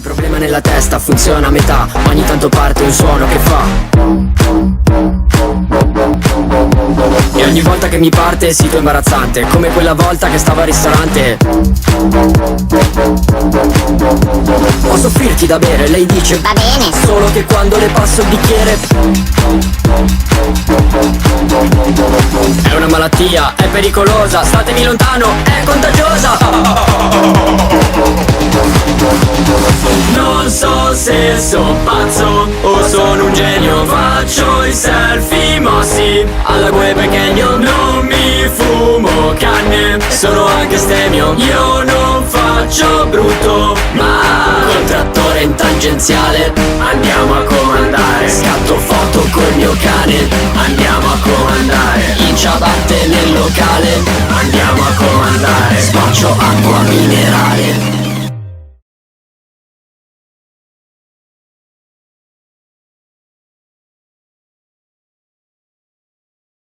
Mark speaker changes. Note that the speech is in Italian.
Speaker 1: Problema nella testa, funziona a metà, ogni tanto parte un suono che fa. E ogni volta che mi parte sito imbarazzante, come quella volta che stavo al ristorante. Posso offrirti da bere? Lei dice
Speaker 2: Va bene.
Speaker 1: solo che quando le passo il bicchiere è una malattia, è pericolosa, statemi lontano, è contagiosa. Non so se sono pazzo o sono un genio, faccio i selfie mossi alla Gue Pequeño. Non mi fumo canne, sono anche stemio. Io non faccio brutto, ma col trattore in tangenziale andiamo a comandare. Scatto foto col mio cane, andiamo a comandare. In ciabatte nel locale, andiamo a comandare. Spaccio acqua minerale.